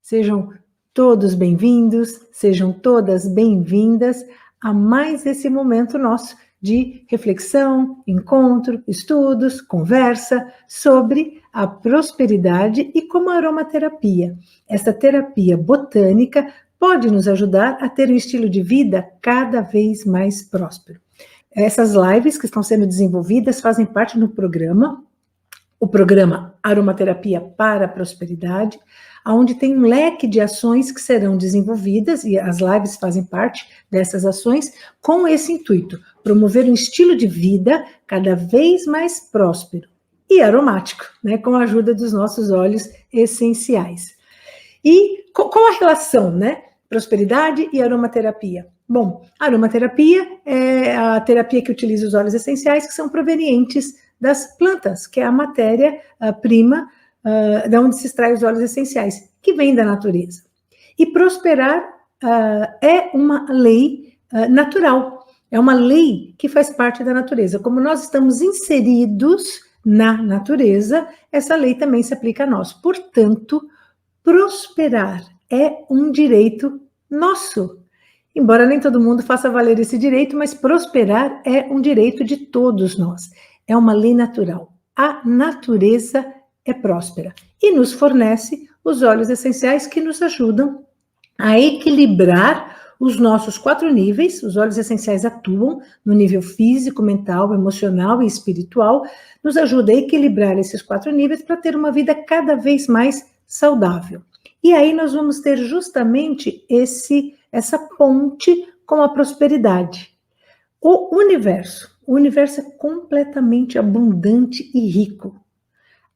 Sejam todos bem-vindos, sejam todas bem-vindas a mais esse momento nosso de reflexão, encontro, estudos, conversa sobre a prosperidade e como a aromaterapia, essa terapia botânica, pode nos ajudar a ter um estilo de vida cada vez mais próspero. Essas lives que estão sendo desenvolvidas fazem parte do programa, o programa Aromaterapia para a Prosperidade, onde tem um leque de ações que serão desenvolvidas, e as lives fazem parte dessas ações, com esse intuito, promover um estilo de vida cada vez mais próspero e aromático, né, com a ajuda dos nossos óleos essenciais. E qual a relação, né? Prosperidade e aromaterapia. Bom, a aromaterapia é a terapia que utiliza os óleos essenciais que são provenientes das plantas, que é a matéria-prima da onde se extrai os óleos essenciais, que vem da natureza. E prosperar é uma lei natural, é uma lei que faz parte da natureza. Como nós estamos inseridos na natureza, essa lei também se aplica a nós. Portanto, prosperar é um direito nosso. Embora nem todo mundo faça valer esse direito, mas prosperar é um direito de todos nós. É uma lei natural. A natureza é próspera e nos fornece os óleos essenciais que nos ajudam a equilibrar os nossos 4 níveis. Os óleos essenciais atuam no nível físico, mental, emocional e espiritual, nos ajuda a equilibrar esses 4 níveis para ter uma vida cada vez mais saudável. E aí nós vamos ter justamente essa ponte com a prosperidade. O universo é completamente abundante e rico.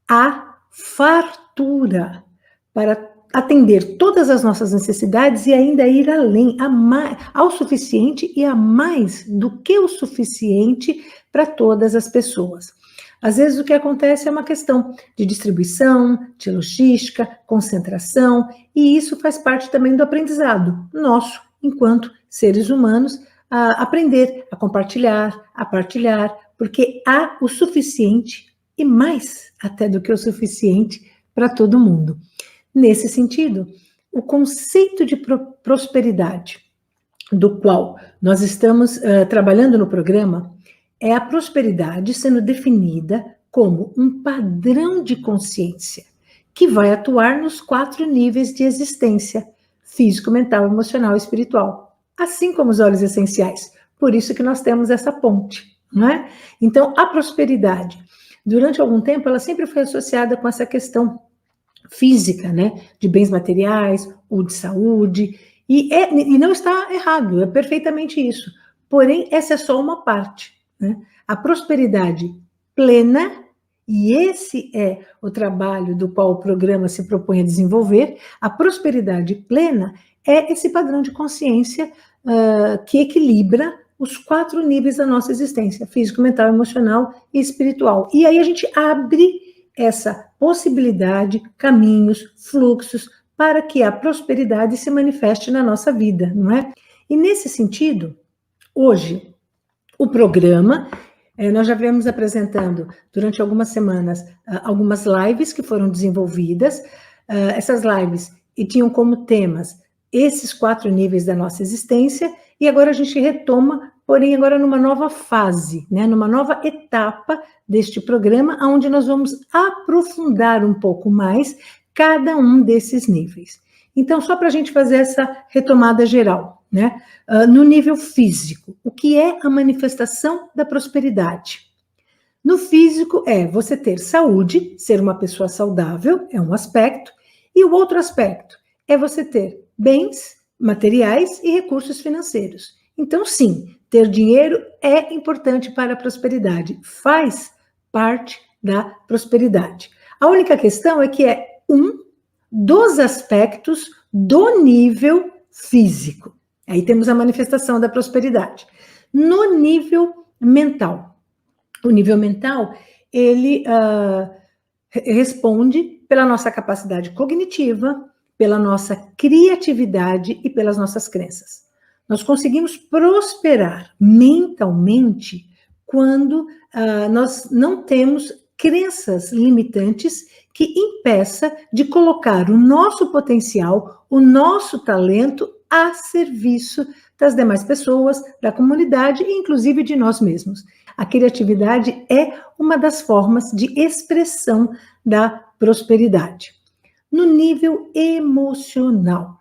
Há fartura para atender todas as nossas necessidades e ainda ir além, ao suficiente e a mais do que o suficiente para todas as pessoas. Às vezes o que acontece é uma questão de distribuição, de logística, concentração, e isso faz parte também do aprendizado nosso, enquanto seres humanos, a aprender, a compartilhar, a partilhar, porque há o suficiente e mais até do que o suficiente para todo mundo. Nesse sentido, o conceito de prosperidade, do qual nós estamos trabalhando no programa, é a prosperidade sendo definida como um padrão de consciência que vai atuar nos 4 níveis de existência: físico, mental, emocional e espiritual, assim como os óleos essenciais. Por isso que nós temos essa ponte, não é? Então, a prosperidade, durante algum tempo, ela sempre foi associada com essa questão física, né? De bens materiais ou de saúde, e não está errado, é perfeitamente isso. Porém, essa é só uma parte, né? A prosperidade plena, e esse é o trabalho do qual o programa se propõe a desenvolver, a prosperidade plena é esse padrão de consciência que equilibra os 4 níveis da nossa existência: físico, mental, emocional e espiritual. E aí a gente abre essa possibilidade, caminhos, fluxos, para que a prosperidade se manifeste na nossa vida, não é? E nesse sentido, hoje, o programa, nós já viemos apresentando durante algumas semanas algumas lives que foram desenvolvidas. Essas lives tinham como temas esses 4 níveis da nossa existência, e agora a gente retoma, porém agora numa nova fase, né, numa nova etapa deste programa, onde nós vamos aprofundar um pouco mais cada um desses níveis. Então, só para a gente fazer essa retomada geral, né? No nível físico, o que é a manifestação da prosperidade? No físico é você ter saúde, ser uma pessoa saudável, é um aspecto, e o outro aspecto é você ter bens materiais e recursos financeiros. Então, sim, ter dinheiro é importante para a prosperidade, faz parte da prosperidade. A única questão é que é um dos aspectos do nível físico. Aí temos a manifestação da prosperidade. No nível mental, o nível mental, ele responde pela nossa capacidade cognitiva, pela nossa criatividade e pelas nossas crenças. Nós conseguimos prosperar mentalmente quando nós não temos crenças limitantes que impeça de colocar o nosso potencial, o nosso talento a serviço das demais pessoas, da comunidade e inclusive de nós mesmos. A criatividade é uma das formas de expressão da prosperidade. No nível emocional,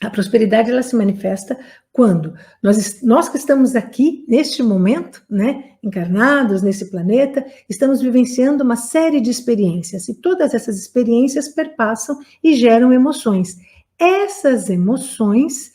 a prosperidade ela se manifesta quando nós que estamos aqui, neste momento, né, encarnados nesse planeta, estamos vivenciando uma série de experiências, e todas essas experiências perpassam e geram emoções. Essas emoções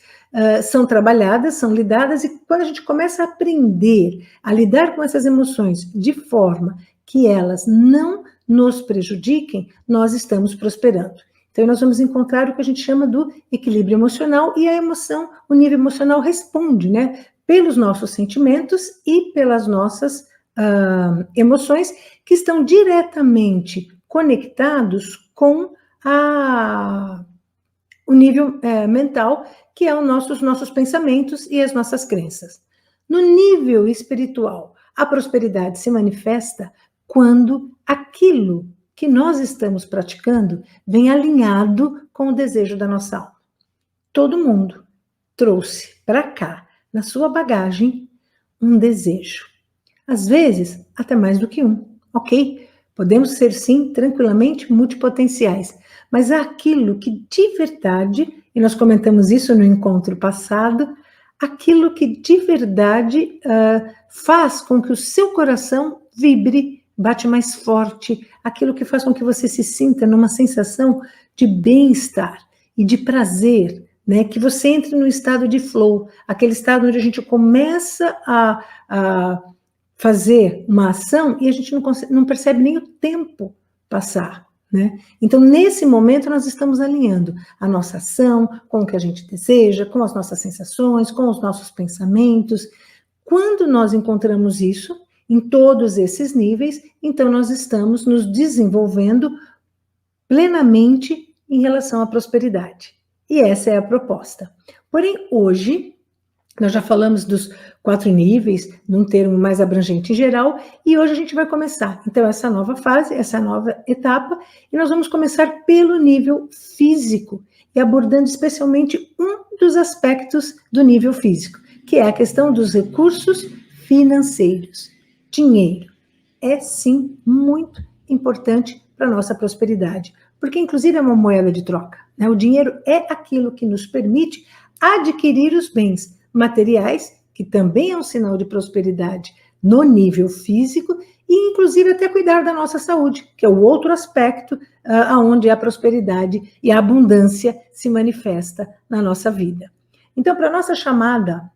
são trabalhadas, são lidadas, e quando a gente começa a aprender a lidar com essas emoções de forma que elas não nos prejudiquem, nós estamos prosperando. Então, nós vamos encontrar o que a gente chama do equilíbrio emocional, e a emoção, o nível emocional responde, né, pelos nossos sentimentos e pelas nossas emoções, que estão diretamente conectados com o nível mental, que é os nossos pensamentos e as nossas crenças. No nível espiritual, a prosperidade se manifesta quando aquilo que nós estamos praticando vem alinhado com o desejo da nossa alma. Todo mundo trouxe para cá, na sua bagagem, um desejo. Às vezes, até mais do que um, ok? Podemos ser, sim, tranquilamente multipotenciais, mas há aquilo que de verdade, e nós comentamos isso no encontro passado, aquilo que de verdade faz com que o seu coração vibre, bate mais forte, aquilo que faz com que você se sinta numa sensação de bem-estar e de prazer, né? Que você entre no estado de flow, aquele estado onde a gente começa a fazer uma ação e a gente não percebe nem o tempo passar, né? Então, nesse momento, nós estamos alinhando a nossa ação com o que a gente deseja, com as nossas sensações, com os nossos pensamentos. Quando nós encontramos isso, em todos esses níveis, então nós estamos nos desenvolvendo plenamente em relação à prosperidade. E essa é a proposta. Porém, hoje, nós já falamos dos 4 níveis, num termo mais abrangente em geral, e hoje a gente vai começar, então, essa nova fase, essa nova etapa, e nós vamos começar pelo nível físico, e abordando especialmente um dos aspectos do nível físico, que é a questão dos recursos financeiros. Dinheiro é, sim, muito importante para a nossa prosperidade, porque, inclusive, é uma moeda de troca, né? O dinheiro é aquilo que nos permite adquirir os bens materiais, que também é um sinal de prosperidade no nível físico, e, inclusive, até cuidar da nossa saúde, que é o outro aspecto onde a prosperidade e a abundância se manifesta na nossa vida. Então, para a nossa chamada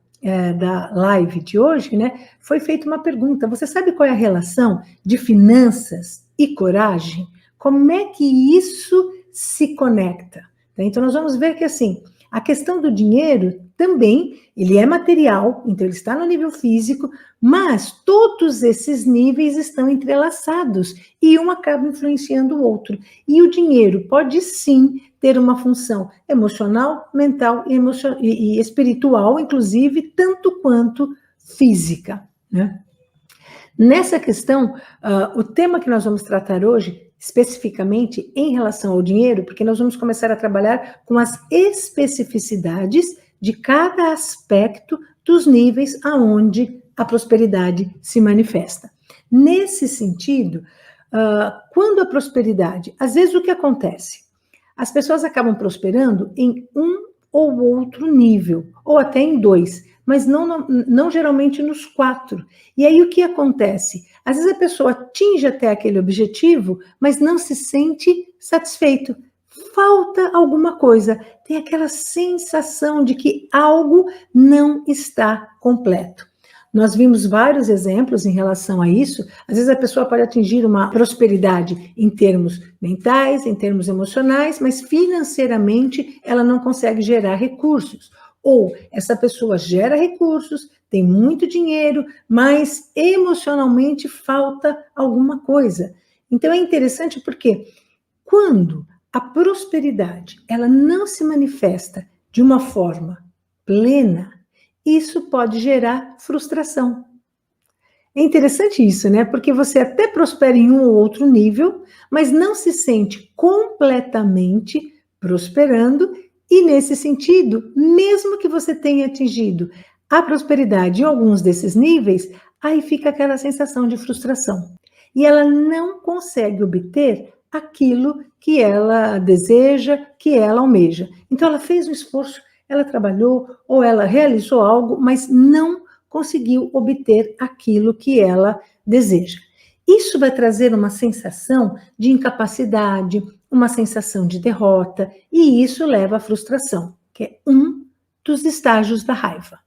da live de hoje, né, foi feita uma pergunta: você sabe qual é a relação de finanças e coragem? Como é que isso se conecta? Então, nós vamos ver que, assim, a questão do dinheiro também, ele é material, então ele está no nível físico, mas todos esses níveis estão entrelaçados e um acaba influenciando o outro. E o dinheiro pode, sim, ter uma função emocional, mental e espiritual, inclusive, tanto quanto física, né? Nessa questão, o tema que nós vamos tratar hoje, especificamente em relação ao dinheiro, porque nós vamos começar a trabalhar com as especificidades de cada aspecto dos níveis aonde a prosperidade se manifesta. Nesse sentido, quando a prosperidade, às vezes o que acontece? As pessoas acabam prosperando em um ou outro nível, ou até em 2, mas não geralmente nos 4. E aí o que acontece? Às vezes a pessoa atinge até aquele objetivo, mas não se sente satisfeito. Falta alguma coisa, tem aquela sensação de que algo não está completo. Nós vimos vários exemplos em relação a isso. Às vezes a pessoa pode atingir uma prosperidade em termos mentais, em termos emocionais, mas financeiramente ela não consegue gerar recursos. Ou essa pessoa gera recursos, tem muito dinheiro, mas emocionalmente falta alguma coisa. Então é interessante porque quando a prosperidade ela não se manifesta de uma forma plena, isso pode gerar frustração. É interessante isso, né? Porque você até prospera em um ou outro nível, mas não se sente completamente prosperando, e nesse sentido, mesmo que você tenha atingido a prosperidade em alguns desses níveis, aí fica aquela sensação de frustração. E ela não consegue obter aquilo que ela deseja, que ela almeja. Então, ela fez um esforço, ela trabalhou, ou ela realizou algo, mas não conseguiu obter aquilo que ela deseja. Isso vai trazer uma sensação de incapacidade, uma sensação de derrota, e isso leva à frustração, que é um dos estágios da raiva.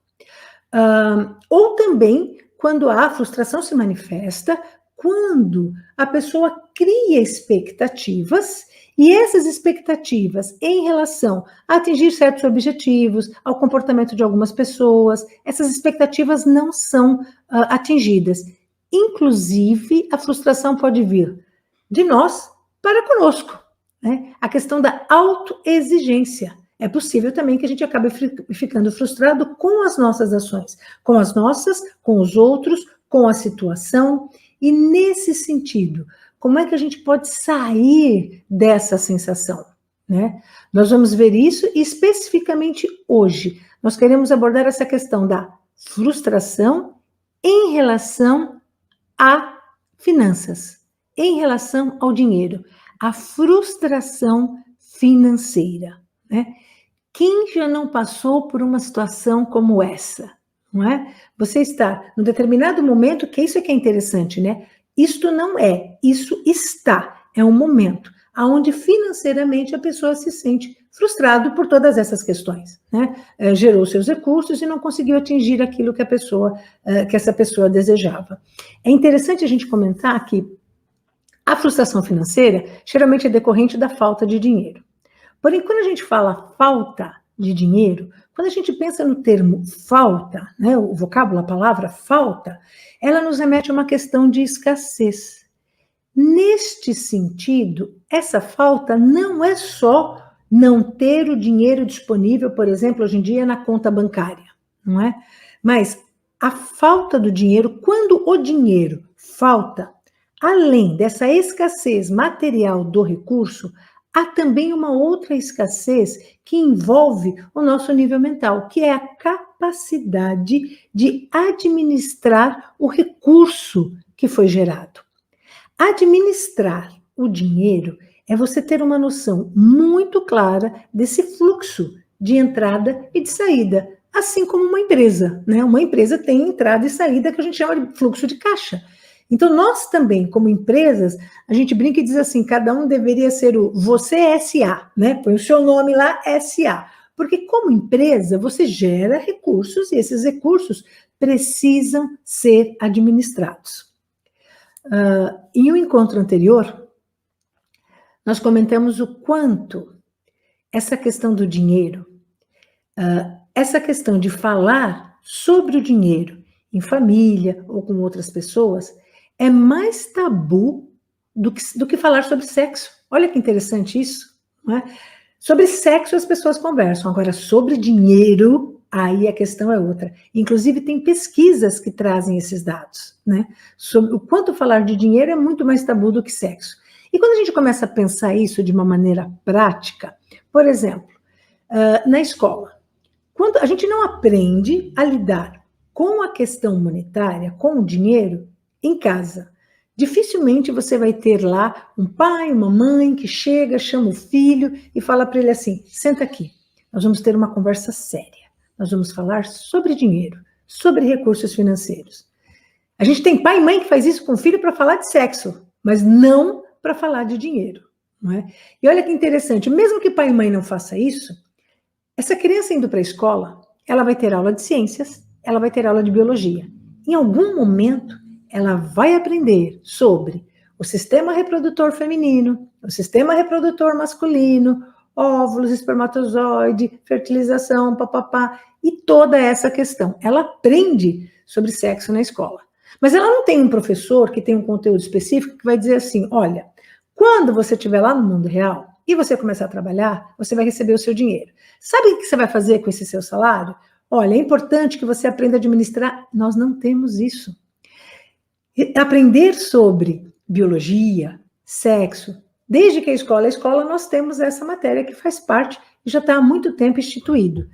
Ou também, quando a frustração se manifesta, quando a pessoa cria expectativas, e essas expectativas em relação a atingir certos objetivos, ao comportamento de algumas pessoas, essas expectativas não são atingidas. Inclusive, a frustração pode vir de nós para conosco, né? A questão da autoexigência. É possível também que a gente acabe ficando frustrado com as nossas ações, com as nossas, com os outros, com a situação. E nesse sentido, como é que a gente pode sair dessa sensação, né? Nós vamos ver isso e especificamente hoje nós queremos abordar essa questão da frustração em relação a finanças, em relação ao dinheiro, a frustração financeira, né? Quem já não passou por uma situação como essa, não é? Você está num determinado momento, que isso é que é interessante, né? Isto não é, isso está, é um momento onde financeiramente a pessoa se sente frustrado por todas essas questões, né? Gerou seus recursos e não conseguiu atingir aquilo que que essa pessoa desejava. É interessante a gente comentar que a frustração financeira geralmente é decorrente da falta de dinheiro. Porém, quando a gente fala falta de dinheiro, quando a gente pensa no termo falta, né, o vocábulo, a palavra falta, ela nos remete a uma questão de escassez. Neste sentido, essa falta não é só não ter o dinheiro disponível, por exemplo, hoje em dia na conta bancária, não é? Mas a falta do dinheiro, quando o dinheiro falta, além dessa escassez material do recurso, há também uma outra escassez que envolve o nosso nível mental, que é a capacidade de administrar o recurso que foi gerado. Administrar o dinheiro é você ter uma noção muito clara desse fluxo de entrada e de saída, assim como uma empresa, né? Uma empresa tem entrada e saída que a gente chama de fluxo de caixa. Então, nós também, como empresas, a gente brinca e diz assim, cada um deveria ser o você SA, né? Põe o seu nome lá, SA. Porque como empresa, você gera recursos e esses recursos precisam ser administrados. Em um encontro anterior, nós comentamos o quanto essa questão do dinheiro, essa questão de falar sobre o dinheiro em família ou com outras pessoas, é mais tabu do que falar sobre sexo. Olha que interessante isso, não é? Sobre sexo as pessoas conversam, agora sobre dinheiro, aí a questão é outra. Inclusive tem pesquisas que trazem esses dados, né? Sobre o quanto falar de dinheiro é muito mais tabu do que sexo. E quando a gente começa a pensar isso de uma maneira prática, por exemplo, na escola, quando a gente não aprende a lidar com a questão monetária, com o dinheiro, em casa. Dificilmente você vai ter lá um pai, uma mãe que chega, chama o filho e fala para ele assim, senta aqui, nós vamos ter uma conversa séria, nós vamos falar sobre dinheiro, sobre recursos financeiros. A gente tem pai e mãe que faz isso com o filho para falar de sexo, mas não para falar de dinheiro, não é? E olha que interessante, mesmo que pai e mãe não façam isso, essa criança indo para a escola, ela vai ter aula de ciências, ela vai ter aula de biologia. Em algum momento, ela vai aprender sobre o sistema reprodutor feminino, o sistema reprodutor masculino, óvulos, espermatozoide, fertilização, papapá, e toda essa questão. Ela aprende sobre sexo na escola. Mas ela não tem um professor que tem um conteúdo específico que vai dizer assim, olha, quando você estiver lá no mundo real e você começar a trabalhar, você vai receber o seu dinheiro. Sabe o que você vai fazer com esse seu salário? Olha, é importante que você aprenda a administrar. Nós não temos isso. aprender sobre biologia, sexo, desde que a escola nós temos essa matéria que faz parte e já está há muito tempo instituído.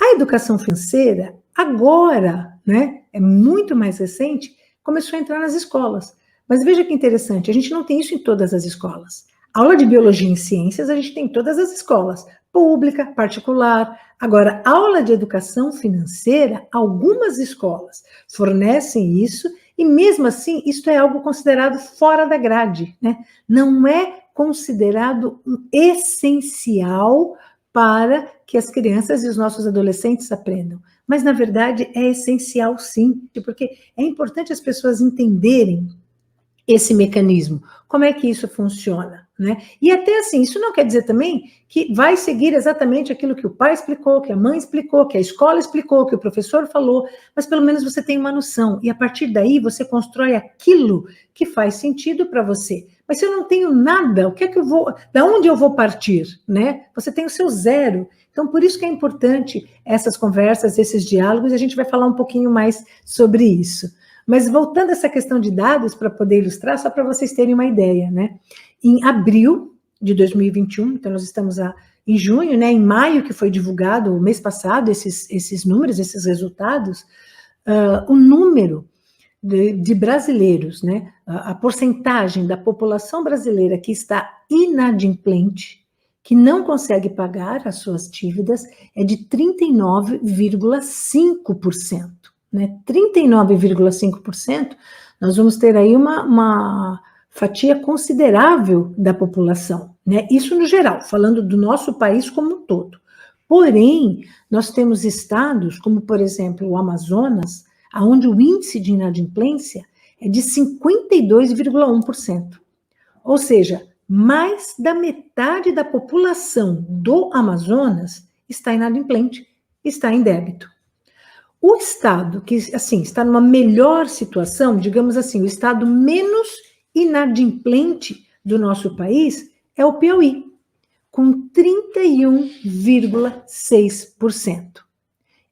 A educação financeira, agora, né, é muito mais recente, começou a entrar nas escolas. Mas veja que interessante, a gente não tem isso em todas as escolas. Aula de biologia em ciências a gente tem em todas as escolas, pública, particular. Agora, aula de educação financeira, algumas escolas fornecem isso e mesmo assim isso é algo considerado fora da grade, né? Não é considerado essencial para que as crianças e os nossos adolescentes aprendam. Mas, na verdade, é essencial sim, porque é importante as pessoas entenderem esse mecanismo, como é que isso funciona, né? E até assim, isso não quer dizer também que vai seguir exatamente aquilo que o pai explicou, que a mãe explicou, que a escola explicou, que o professor falou, mas pelo menos você tem uma noção, e a partir daí você constrói aquilo que faz sentido para você. Mas se eu não tenho nada, o que é que eu vou, da onde eu vou partir, né? Você tem o seu zero. Então, por isso que é importante essas conversas, esses diálogos, e a gente vai falar um pouquinho mais sobre isso. Mas voltando a essa questão de dados, para poder ilustrar, só para vocês terem uma ideia, né? Em abril de 2021, então nós estamos em junho, né? Em maio que foi divulgado, o mês passado, esses números, esses resultados, o número de brasileiros, né? A porcentagem da população brasileira que está inadimplente, que não consegue pagar as suas dívidas, é de 39,5%. Né, 39,5%, nós vamos ter aí uma fatia considerável da população, né? Isso no geral, falando do nosso país como um todo. Porém, nós temos estados, como por exemplo o Amazonas, onde o índice de inadimplência é de 52,1%. Ou seja, mais da metade da população do Amazonas está inadimplente, está em débito. O estado que, assim, está numa melhor situação, digamos assim, o estado menos inadimplente do nosso país é o Piauí, com 31,6%.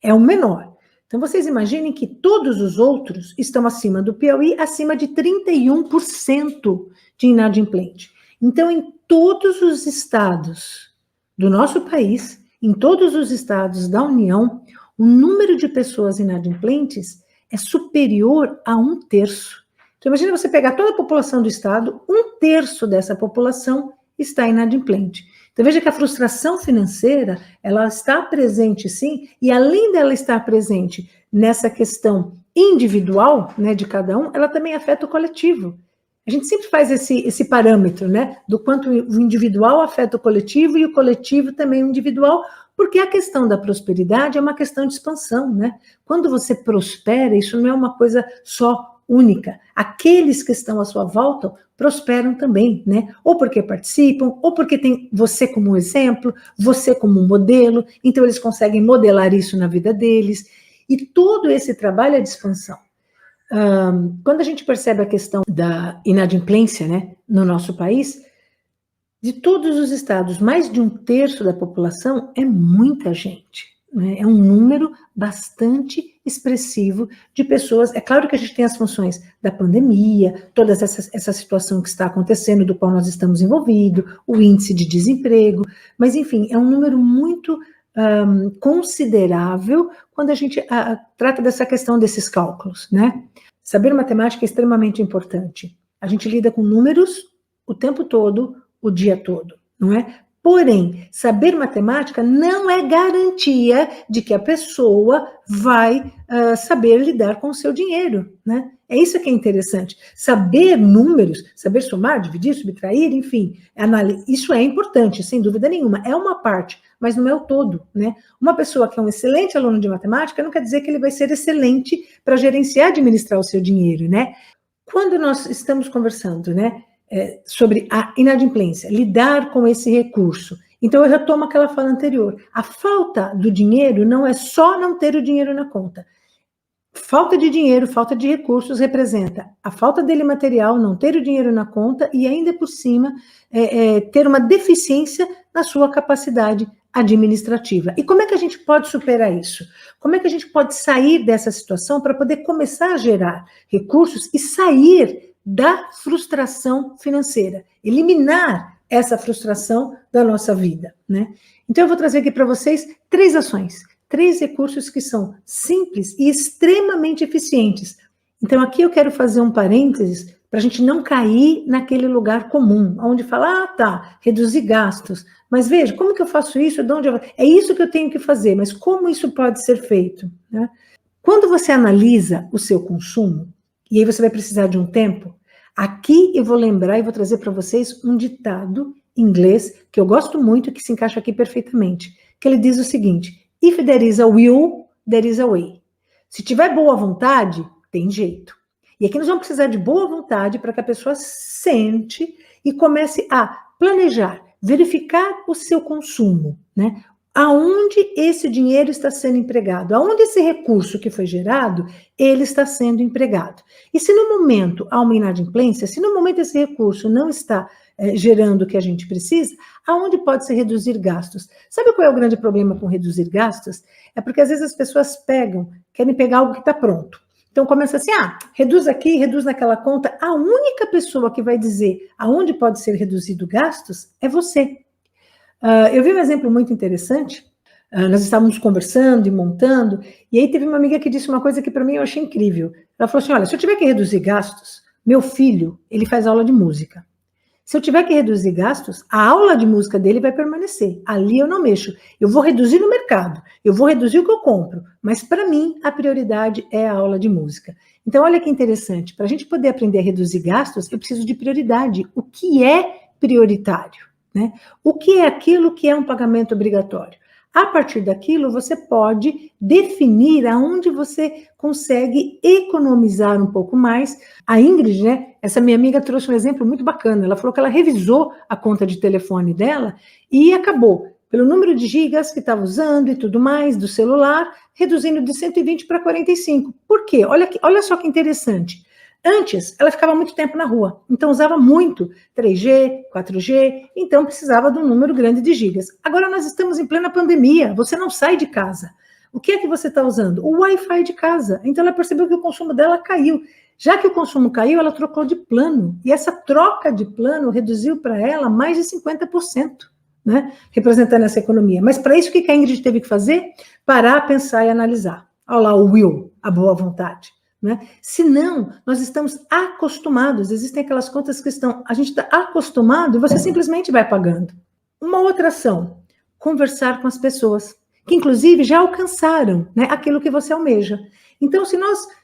É o menor. Então, vocês imaginem que todos os outros estão acima do Piauí, acima de 31% de inadimplente. Então, em todos os estados do nosso país, em todos os estados da União, o número de pessoas inadimplentes é superior a 1/3. Então, imagina você pegar toda a população do estado, 1/3 dessa população está inadimplente. Então, veja que a frustração financeira, ela está presente sim, e além dela estar presente nessa questão individual, né, de cada um, ela também afeta o coletivo. A gente sempre faz esse parâmetro, né, do quanto o individual afeta o coletivo e o coletivo também o individual, porque a questão da prosperidade é uma questão de expansão, né? Quando você prospera, isso não é uma coisa só única. Aqueles que estão à sua volta prosperam também, né? Ou porque participam, ou porque tem você como exemplo, você como modelo, então eles conseguem modelar isso na vida deles. E todo esse trabalho é de expansão. Quando a gente percebe a questão da inadimplência, né, no nosso país, de todos os estados, mais de 1/3 da população é muita gente, né? É um número bastante expressivo de pessoas. É claro que a gente tem as funções da pandemia, toda essa situação que está acontecendo, do qual nós estamos envolvidos, o índice de desemprego, mas enfim, é um número muito considerável quando a gente trata dessa questão desses cálculos, né? Saber matemática é extremamente importante. A gente lida com números o tempo todo, o dia todo, não é? Porém, saber matemática não é garantia de que a pessoa vai saber lidar com o seu dinheiro, né? É isso que é interessante. Saber números, saber somar, dividir, subtrair, enfim, isso é importante, sem dúvida nenhuma. É uma parte, mas não é o todo, né? Uma pessoa que é um excelente aluno de matemática não quer dizer que ele vai ser excelente para gerenciar e administrar o seu dinheiro, né? Quando nós estamos conversando, né, sobre a inadimplência, lidar com esse recurso. Então, eu retomo aquela fala anterior. A falta do dinheiro não é só não ter o dinheiro na conta. falta de dinheiro, falta de recursos representa a falta dele material, não ter o dinheiro na conta e ainda por cima ter uma deficiência na sua capacidade administrativa. E como é que a gente pode superar isso? Como é que a gente pode sair dessa situação para poder começar a gerar recursos e sair da frustração financeira, eliminar essa frustração da nossa vida, né? Então eu vou trazer aqui para vocês 3 ações. 3 recursos que são simples e extremamente eficientes. Então, aqui eu quero fazer um parênteses para a gente não cair naquele lugar comum, onde fala, tá, reduzir gastos. Mas veja, como que eu faço isso? De onde é isso que eu tenho que fazer, mas como isso pode ser feito? Né? Quando você analisa o seu consumo, e aí você vai precisar de um tempo, aqui eu vou lembrar e vou trazer para vocês um ditado em inglês, que eu gosto muito e que se encaixa aqui perfeitamente, que ele diz o seguinte: if there is a will, there is a way. Se tiver boa vontade, tem jeito. E aqui nós vamos precisar de boa vontade para que a pessoa sente e comece a planejar, verificar o seu consumo, né? Aonde esse dinheiro está sendo empregado, aonde esse recurso que foi gerado, ele está sendo empregado. E se no momento há uma inadimplência, se no momento esse recurso não está gerando o que a gente precisa, aonde pode se reduzir gastos? Sabe qual é o grande problema com reduzir gastos? É porque às vezes as pessoas querem pegar algo que está pronto. Então começa assim, reduz aqui, reduz naquela conta. A única pessoa que vai dizer aonde pode ser reduzido gastos é você. Eu vi um exemplo muito interessante. Nós estávamos conversando e montando, e aí teve uma amiga que disse uma coisa que para mim eu achei incrível. Ela falou assim, olha, se eu tiver que reduzir gastos, meu filho, ele faz aula de música. Se eu tiver que reduzir gastos, a aula de música dele vai permanecer. Ali eu não mexo. Eu vou reduzir no mercado, eu vou reduzir o que eu compro, mas para mim a prioridade é a aula de música. Então olha que interessante, para a gente poder aprender a reduzir gastos, eu preciso de prioridade. O que é prioritário? Né? O que é aquilo que é um pagamento obrigatório? A partir daquilo, você pode definir aonde você consegue economizar um pouco mais. A Ingrid, né, essa minha amiga, trouxe um exemplo muito bacana. Ela falou que ela revisou a conta de telefone dela e acabou, pelo número de gigas que estava usando e tudo mais, do celular, reduzindo de 120 para 45. Por quê? Olha só que interessante. Antes, ela ficava muito tempo na rua, então usava muito 3G, 4G, então precisava de um número grande de gigas. Agora nós estamos em plena pandemia, você não sai de casa. O que é que você está usando? O Wi-Fi de casa. Então ela percebeu que o consumo dela caiu. Já que o consumo caiu, ela trocou de plano. E essa troca de plano reduziu para ela mais de 50%, né? Representando essa economia. Mas para isso, o que a Ingrid teve que fazer? Parar, pensar e analisar. Olha lá o will, a boa vontade. Né? Senão, nós estamos acostumados, existem aquelas contas que a gente está acostumado e você simplesmente vai pagando. Uma outra ação, conversar com as pessoas, que inclusive já alcançaram, né, aquilo que você almeja. Então,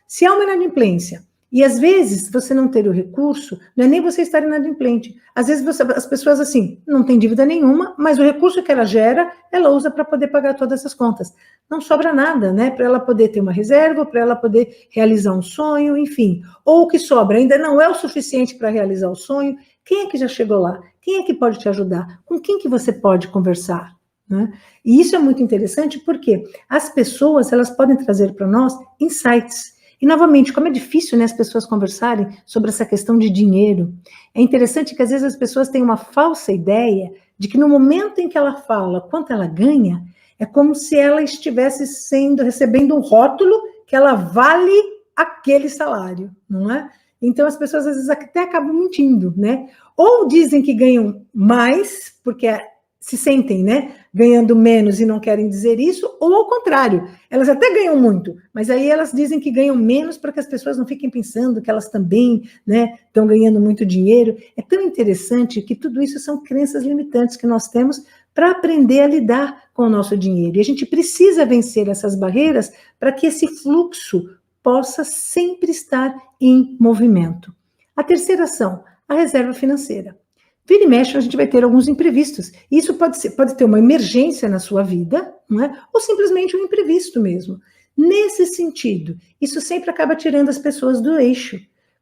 se há uma inadimplência, e às vezes você não ter o recurso, não é nem você estar inadimplente. Às vezes as pessoas assim, não tem dívida nenhuma, mas o recurso que ela gera, ela usa para poder pagar todas essas contas. Não sobra nada, né? Para ela poder ter uma reserva, para ela poder realizar um sonho, enfim. Ou o que sobra ainda não é o suficiente para realizar o sonho. Quem é que já chegou lá? Quem é que pode te ajudar? Com quem que você pode conversar? Né? E isso é muito interessante porque as pessoas, elas podem trazer para nós insights. E, novamente, como é difícil, né, as pessoas conversarem sobre essa questão de dinheiro. É interessante que, às vezes, as pessoas têm uma falsa ideia de que no momento em que ela fala quanto ela ganha, é como se ela estivesse recebendo um rótulo que ela vale aquele salário, não é? Então, as pessoas, às vezes, até acabam mentindo, né? Ou dizem que ganham mais, porque se sentem, né, ganhando menos e não querem dizer isso, ou ao contrário, elas até ganham muito, mas aí elas dizem que ganham menos para que as pessoas não fiquem pensando que elas também, né, estão ganhando muito dinheiro. É tão interessante que tudo isso são crenças limitantes que nós temos para aprender a lidar com o nosso dinheiro. E a gente precisa vencer essas barreiras para que esse fluxo possa sempre estar em movimento. A terceira ação, a reserva financeira. Vira e mexe, a gente vai ter alguns imprevistos. Isso pode ter uma emergência na sua vida, não é? Ou simplesmente um imprevisto mesmo. Nesse sentido, isso sempre acaba tirando as pessoas do eixo.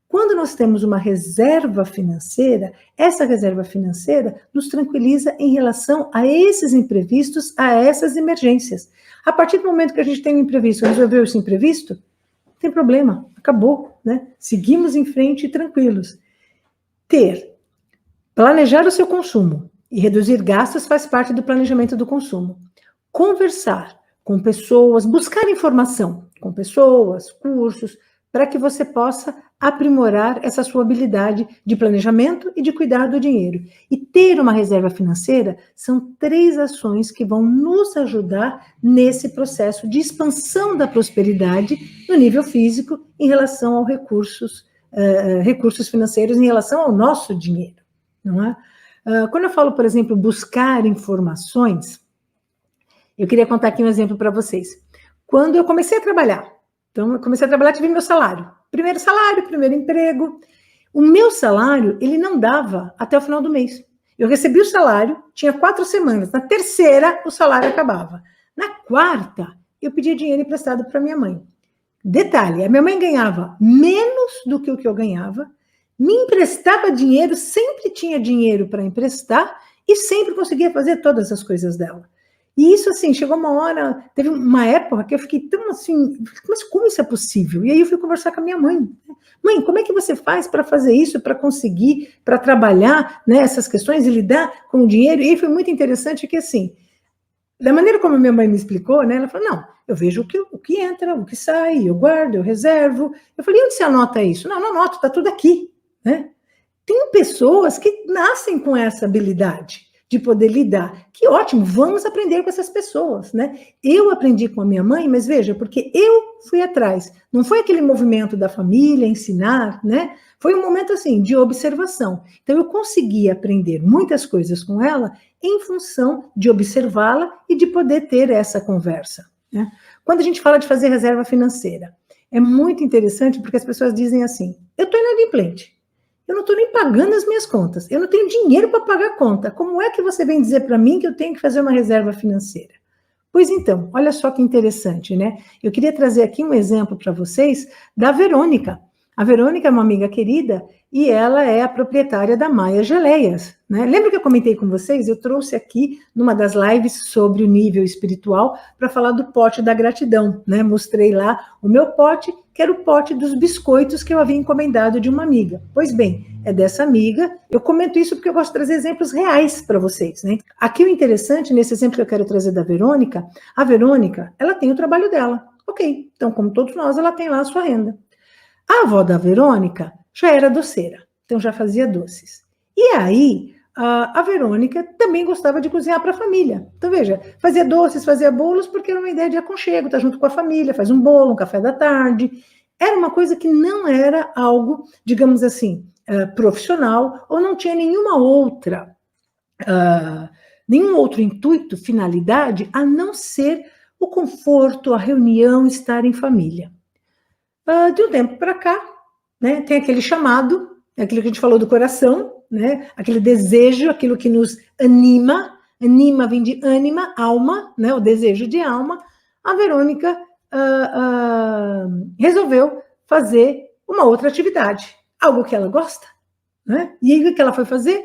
Quando nós temos uma reserva financeira, essa reserva financeira nos tranquiliza em relação a esses imprevistos, a essas emergências. A partir do momento que a gente tem um imprevisto, resolveu esse imprevisto, não tem problema, acabou, né? Seguimos em frente tranquilos. Planejar o seu consumo e reduzir gastos faz parte do planejamento do consumo. Conversar com pessoas, buscar informação com pessoas, cursos, para que você possa aprimorar essa sua habilidade de planejamento e de cuidar do dinheiro. E ter uma reserva financeira são 3 ações que vão nos ajudar nesse processo de expansão da prosperidade no nível físico em relação aos recursos financeiros, em relação ao nosso dinheiro, não é? Quando eu falo, por exemplo, buscar informações, eu queria contar aqui um exemplo para vocês. Quando eu comecei a trabalhar, tive meu salário. Primeiro salário, primeiro emprego. O meu salário, ele não dava até o final do mês. Eu recebi o salário, tinha 4 semanas. Na terceira, o salário acabava. Na quarta, eu pedia dinheiro emprestado para minha mãe. Detalhe, a minha mãe ganhava menos do que o que eu ganhava, me emprestava dinheiro, sempre tinha dinheiro para emprestar e sempre conseguia fazer todas as coisas dela. E isso, assim, chegou uma hora, teve uma época que eu fiquei tão assim, mas como isso é possível? E aí eu fui conversar com a minha mãe. Mãe, como é que você faz para fazer isso, para conseguir, para trabalhar, né, essas questões e lidar com o dinheiro? E aí foi muito interessante que, assim, da maneira como a minha mãe me explicou, né, ela falou, não, eu vejo o que entra, o que sai, eu guardo, eu reservo. Eu falei, onde você anota isso? Não anoto, está tudo aqui, né? Tem pessoas que nascem com essa habilidade de poder lidar. Que ótimo, vamos aprender com essas pessoas, né? Eu aprendi com a minha mãe, mas veja, porque eu fui atrás. Não foi aquele movimento da família, ensinar, né? Foi um momento, assim, de observação. Então, eu consegui aprender muitas coisas com ela em função de observá-la e de poder ter essa conversa, né? Quando a gente fala de fazer reserva financeira, é muito interessante porque as pessoas dizem assim, eu estou inadimplente. Eu não estou nem pagando as minhas contas. Eu não tenho dinheiro para pagar a conta. Como é que você vem dizer para mim que eu tenho que fazer uma reserva financeira? Pois então, olha só que interessante, né? Eu queria trazer aqui um exemplo para vocês da Verônica. A Verônica é uma amiga querida e ela é a proprietária da Maia Geleias, né? Lembra que eu comentei com vocês? Eu trouxe aqui numa das lives sobre o nível espiritual para falar do pote da gratidão, né? Mostrei lá o meu pote, que era o pote dos biscoitos que eu havia encomendado de uma amiga. Pois bem, é dessa amiga. Eu comento isso porque eu gosto de trazer exemplos reais para vocês, né? Aqui o interessante, nesse exemplo que eu quero trazer da Verônica, a Verônica, ela tem o trabalho dela. Ok, então como todos nós, ela tem lá a sua renda. A avó da Verônica já era doceira, então já fazia doces. E aí, a Verônica também gostava de cozinhar para a família. Então, veja, fazia doces, fazia bolos, porque era uma ideia de aconchego, tá junto com a família, faz um bolo, um café da tarde. Era uma coisa que não era algo, digamos assim, profissional, ou não tinha nenhum outro intuito, finalidade, a não ser o conforto, a reunião, estar em família. De um tempo para cá, né, tem aquele chamado, aquilo que a gente falou do coração, né, aquele desejo, aquilo que nos anima vem de ânima, alma, né, o desejo de alma. A Verônica resolveu fazer uma outra atividade, algo que ela gosta, né? E aí o que ela foi fazer?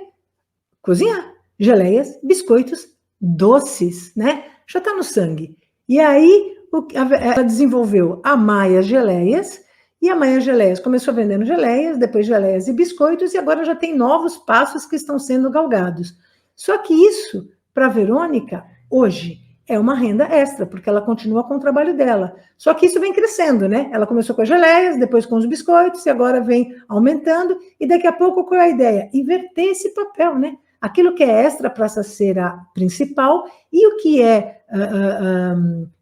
Cozinhar geleias, biscoitos, doces, né? Já está no sangue. E aí ela desenvolveu a Maia Geleias, e a Maia Geleias começou vendendo geleias, depois geleias e biscoitos, e agora já tem novos passos que estão sendo galgados. Só que isso, para a Verônica, hoje, é uma renda extra, porque ela continua com o trabalho dela. Só que isso vem crescendo, né? Ela começou com as geleias, depois com os biscoitos, e agora vem aumentando, e daqui a pouco qual é a ideia? Inverter esse papel, né? Aquilo que é extra passa a ser a principal, e o que é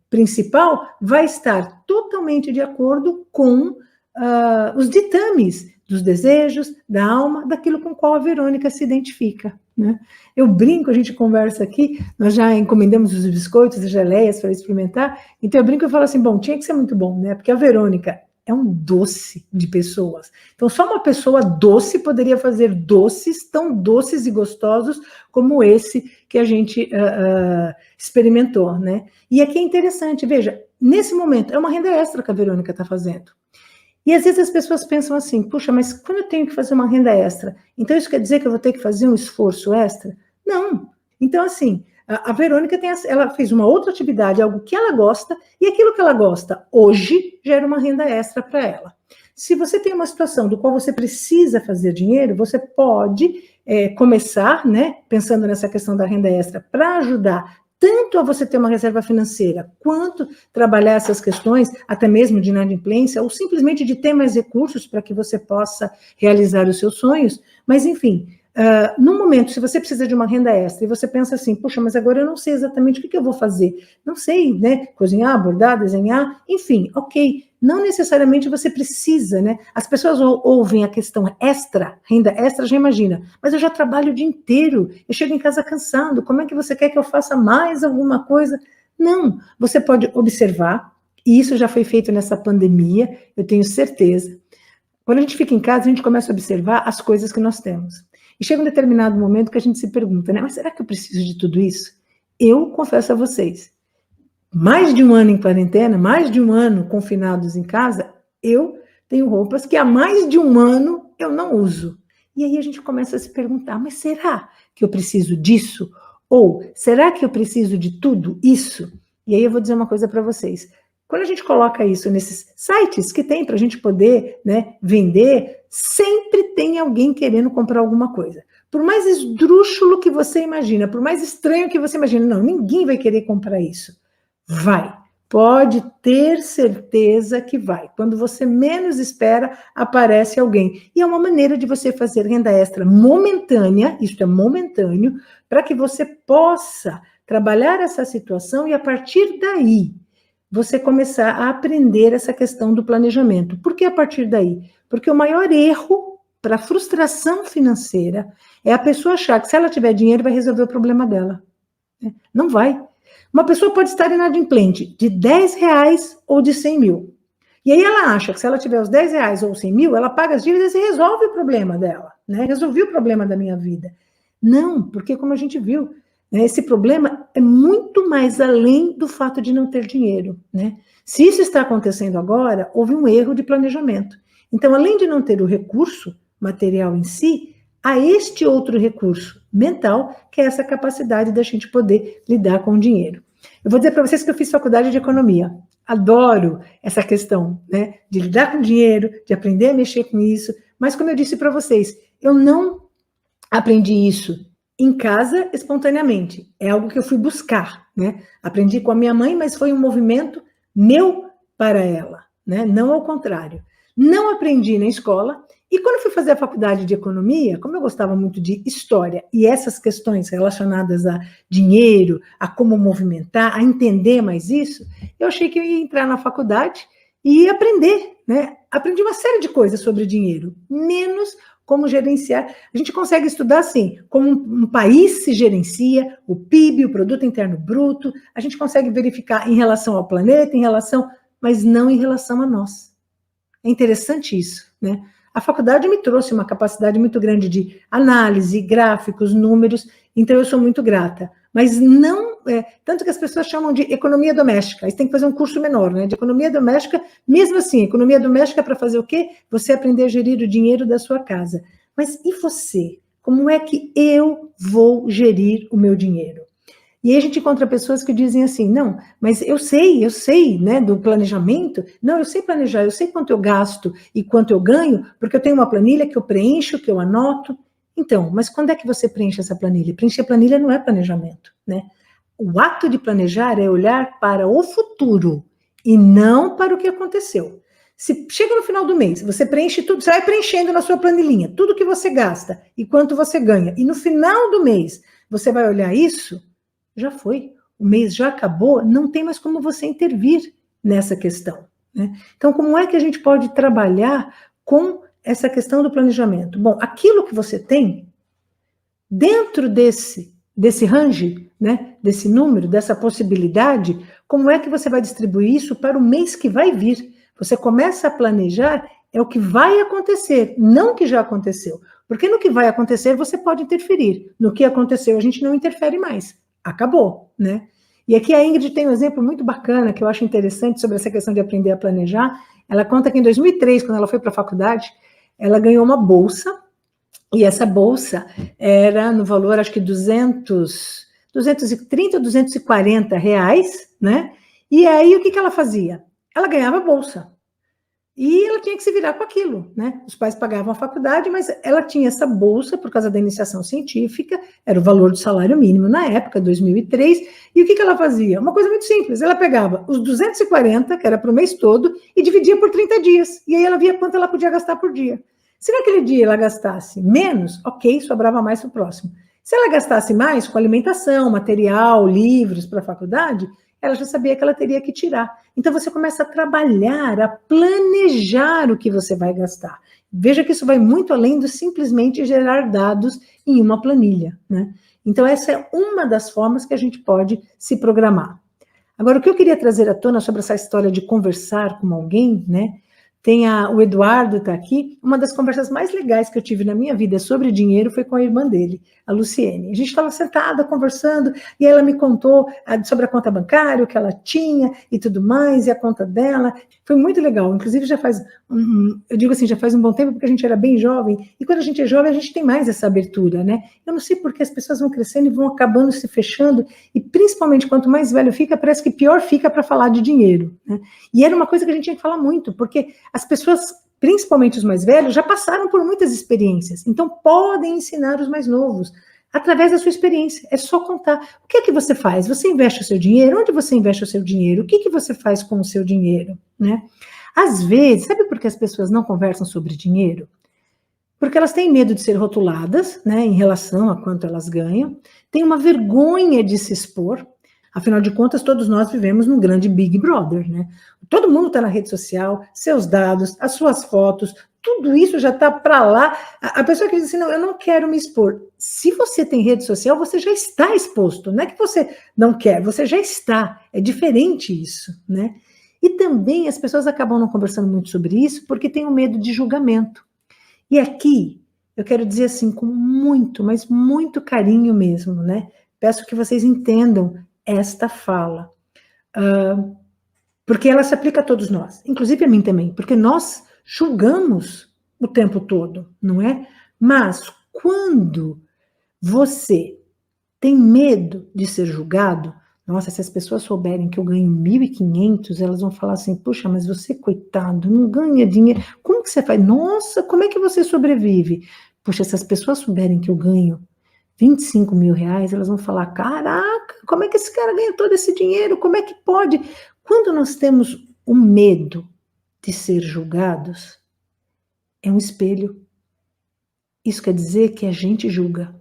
principal vai estar totalmente de acordo com os ditames dos desejos, da alma, daquilo com qual a Verônica se identifica, né? Eu brinco, a gente conversa aqui, nós já encomendamos os biscoitos, as geleias para experimentar, então eu brinco e falo assim, bom, tinha que ser muito bom, né? Porque a Verônica é um doce de pessoas. Então, só uma pessoa doce poderia fazer doces tão doces e gostosos como esse que a gente experimentou, né? E aqui é interessante, veja, nesse momento, é uma renda extra que a Verônica está fazendo. E às vezes as pessoas pensam assim, puxa, mas quando eu tenho que fazer uma renda extra, então isso quer dizer que eu vou ter que fazer um esforço extra? Não. Então, assim, A Verônica ela fez uma outra atividade, algo que ela gosta, e aquilo que ela gosta hoje gera uma renda extra para ela. Se você tem uma situação do qual você precisa fazer dinheiro, você pode começar, né, pensando nessa questão da renda extra, para ajudar tanto a você ter uma reserva financeira, quanto trabalhar essas questões, até mesmo de inadimplência, ou simplesmente de ter mais recursos para que você possa realizar os seus sonhos. Mas, enfim, no momento, se você precisa de uma renda extra, e você pensa assim, puxa, mas agora eu não sei exatamente o que eu vou fazer. Não sei, né, cozinhar, bordar, desenhar, enfim, ok. Não necessariamente você precisa, né? As pessoas ouvem a questão extra, renda extra, já imagina, mas eu já trabalho o dia inteiro, eu chego em casa cansado, como é que você quer que eu faça mais alguma coisa? Não, você pode observar, e isso já foi feito nessa pandemia, eu tenho certeza. Quando a gente fica em casa, a gente começa a observar as coisas que nós temos. E chega um determinado momento que a gente se pergunta, né? Mas será que eu preciso de tudo isso? Eu confesso a vocês, mais de um ano em quarentena, mais de um ano confinados em casa, eu tenho roupas que há mais de um ano eu não uso. E aí a gente começa a se perguntar, mas será que eu preciso disso? Ou será que eu preciso de tudo isso? E aí eu vou dizer uma coisa para vocês. Quando a gente coloca isso nesses sites que tem para a gente poder, né, vender, sempre tem alguém querendo comprar alguma coisa. Por mais esdrúxulo que você imagina, por mais estranho que você imagina, não, ninguém vai querer comprar isso. Vai, pode ter certeza que vai. Quando você menos espera, aparece alguém. E é uma maneira de você fazer renda extra momentânea, isso é momentâneo, para que você possa trabalhar essa situação e a partir daí você começar a aprender essa questão do planejamento. Por que a partir daí? Porque o maior erro para frustração financeira é a pessoa achar que se ela tiver dinheiro vai resolver o problema dela. Não vai. Uma pessoa pode estar inadimplente de 10 reais ou de 100 mil. E aí ela acha que se ela tiver os 10 reais ou 100 mil, ela paga as dívidas e resolve o problema dela, né? Resolvi o problema da minha vida. Não, porque como a gente viu, né, esse problema é muito mais além do fato de não ter dinheiro, né? Se isso está acontecendo agora, houve um erro de planejamento. Então, além de não ter o recurso material em si, há este outro recurso mental, que é essa capacidade da gente poder lidar com o dinheiro. Eu vou dizer para vocês que eu fiz faculdade de economia. Adoro essa questão, né, de lidar com dinheiro, de aprender a mexer com isso, mas como eu disse para vocês, eu não aprendi isso em casa espontaneamente. É algo que eu fui buscar, né? Aprendi com a minha mãe, mas foi um movimento meu para ela, né? Não ao contrário. Não aprendi na escola. E quando eu fui fazer a faculdade de economia, como eu gostava muito de história e essas questões relacionadas a dinheiro, a como movimentar, a entender mais isso, eu achei que eu ia entrar na faculdade e aprender, né? Aprendi uma série de coisas sobre dinheiro, menos como gerenciar. A gente consegue estudar assim, como um país se gerencia, o PIB, o Produto Interno Bruto, a gente consegue verificar em relação ao planeta, mas não em relação a nós. É interessante isso, né? A faculdade me trouxe uma capacidade muito grande de análise, gráficos, números, então eu sou muito grata. Mas não, tanto que as pessoas chamam de economia doméstica, aí você tem que fazer um curso menor, né? De economia doméstica, mesmo assim, economia doméstica é para fazer o quê? Você aprender a gerir o dinheiro da sua casa. Mas e você? Como é que eu vou gerir o meu dinheiro? E aí a gente encontra pessoas que dizem assim, não, mas eu sei, né, do planejamento, não, eu sei planejar, eu sei quanto eu gasto e quanto eu ganho, porque eu tenho uma planilha que eu preencho, que eu anoto. Então, mas quando é que você preenche essa planilha? Preencher a planilha não é planejamento, né? O ato de planejar é olhar para o futuro e não para o que aconteceu. Se chega no final do mês, você preenche tudo, você vai preenchendo na sua planilhinha, tudo que você gasta e quanto você ganha, e no final do mês você vai olhar isso, já foi, o mês já acabou, não tem mais como você intervir nessa questão, né? Então, como é que a gente pode trabalhar com essa questão do planejamento? Bom, aquilo que você tem, dentro desse range, né, desse número, dessa possibilidade, como é que você vai distribuir isso para o mês que vai vir? Você começa a planejar, é o que vai acontecer, não o que já aconteceu. Porque no que vai acontecer, você pode interferir. No que aconteceu, a gente não interfere mais. Acabou, né? E aqui a Ingrid tem um exemplo muito bacana, que eu acho interessante sobre essa questão de aprender a planejar. Ela conta que em 2003, quando ela foi para a faculdade, ela ganhou uma bolsa, e essa bolsa era no valor, acho que 200 230 ou 240 reais, né? E aí, o que ela fazia? Ela ganhava bolsa. E ela tinha que se virar com aquilo, né? Os pais pagavam a faculdade, mas ela tinha essa bolsa por causa da iniciação científica, era o valor do salário mínimo na época, 2003, e o que ela fazia? Uma coisa muito simples, ela pegava os 240, que era para o mês todo, e dividia por 30 dias, e aí ela via quanto ela podia gastar por dia. Se naquele dia ela gastasse menos, ok, sobrava mais para o próximo. Se ela gastasse mais com alimentação, material, livros para a faculdade, ela já sabia que ela teria que tirar. Então, você começa a trabalhar, a planejar o que você vai gastar. Veja que isso vai muito além do simplesmente gerar dados em uma planilha, né? Então, essa é uma das formas que a gente pode se programar. Agora, o que eu queria trazer à tona sobre essa história de conversar com alguém, né? O Eduardo está aqui. Uma das conversas mais legais que eu tive na minha vida sobre dinheiro foi com a irmã dele, a Luciene. A gente estava sentada conversando e ela me contou sobre a conta bancária, o que ela tinha e tudo mais, e a conta dela. Foi muito legal. Inclusive, eu digo assim, já faz um bom tempo, porque a gente era bem jovem, e quando a gente é jovem, a gente tem mais essa abertura, né? Eu não sei porque as pessoas vão crescendo e vão acabando se fechando, e principalmente quanto mais velho fica, parece que pior fica para falar de dinheiro, né? E era uma coisa que a gente tinha que falar muito, porque as pessoas, principalmente os mais velhos, já passaram por muitas experiências, então podem ensinar os mais novos, através da sua experiência. É só contar. O que é que você faz? Você investe o seu dinheiro? Onde você investe o seu dinheiro? O que que você faz com o seu dinheiro, né? Às vezes, sabe por que as pessoas não conversam sobre dinheiro? Porque elas têm medo de ser rotuladas, né, em relação a quanto elas ganham, têm uma vergonha de se expor. Afinal de contas, todos nós vivemos num grande Big Brother, né? Todo mundo está na rede social, seus dados, as suas fotos, tudo isso já está para lá. A pessoa que diz assim, não, eu não quero me expor. Se você tem rede social, você já está exposto. Não é que você não quer, você já está. É diferente isso, né? E também as pessoas acabam não conversando muito sobre isso porque têm o medo de julgamento. E aqui, eu quero dizer assim, com muito, mas muito carinho mesmo, né? Peço que vocês entendam esta fala, porque ela se aplica a todos nós, inclusive a mim também, porque nós julgamos o tempo todo, não é? Mas quando você tem medo de ser julgado, nossa, se as pessoas souberem que eu ganho 1.500, elas vão falar assim, puxa, mas você, coitado, não ganha dinheiro, como que você faz? Nossa, como é que você sobrevive? Puxa, se as pessoas souberem que eu ganho 25 mil reais, elas vão falar, caraca, como é que esse cara ganha todo esse dinheiro? Como é que pode? Quando nós temos o medo de ser julgados, é um espelho. Isso quer dizer que a gente julga.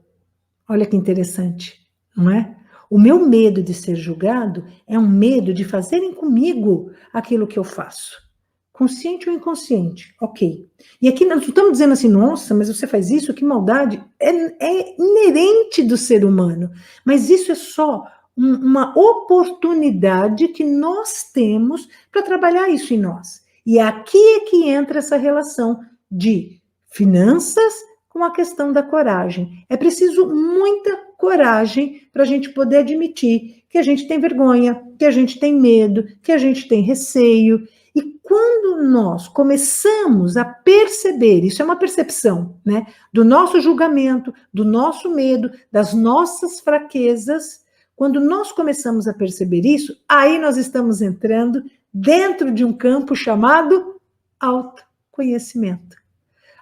Olha que interessante, não é? O meu medo de ser julgado é um medo de fazerem comigo aquilo que eu faço. Consciente ou inconsciente, ok. E aqui nós não estamos dizendo assim, nossa, mas você faz isso, que maldade. É inerente do ser humano. Mas isso é só uma oportunidade que nós temos para trabalhar isso em nós. E aqui é que entra essa relação de finanças com a questão da coragem. É preciso muita coragem para a gente poder admitir que a gente tem vergonha, que a gente tem medo, que a gente tem receio. E quando nós começamos a perceber, isso é uma percepção, né, do nosso julgamento, do nosso medo, das nossas fraquezas, quando nós começamos a perceber isso, aí nós estamos entrando dentro de um campo chamado autoconhecimento.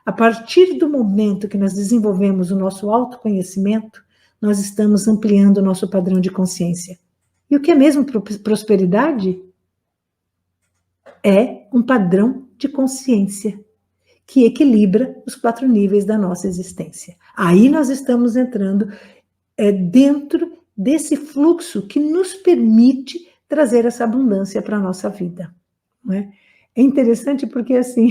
A partir do momento que nós desenvolvemos o nosso autoconhecimento, nós estamos ampliando o nosso padrão de consciência. E o que é mesmo prosperidade? É um padrão de consciência que equilibra os 4 níveis da nossa existência. Aí nós estamos entrando dentro desse fluxo que nos permite trazer essa abundância para a nossa vida. Não é? É interessante porque, assim,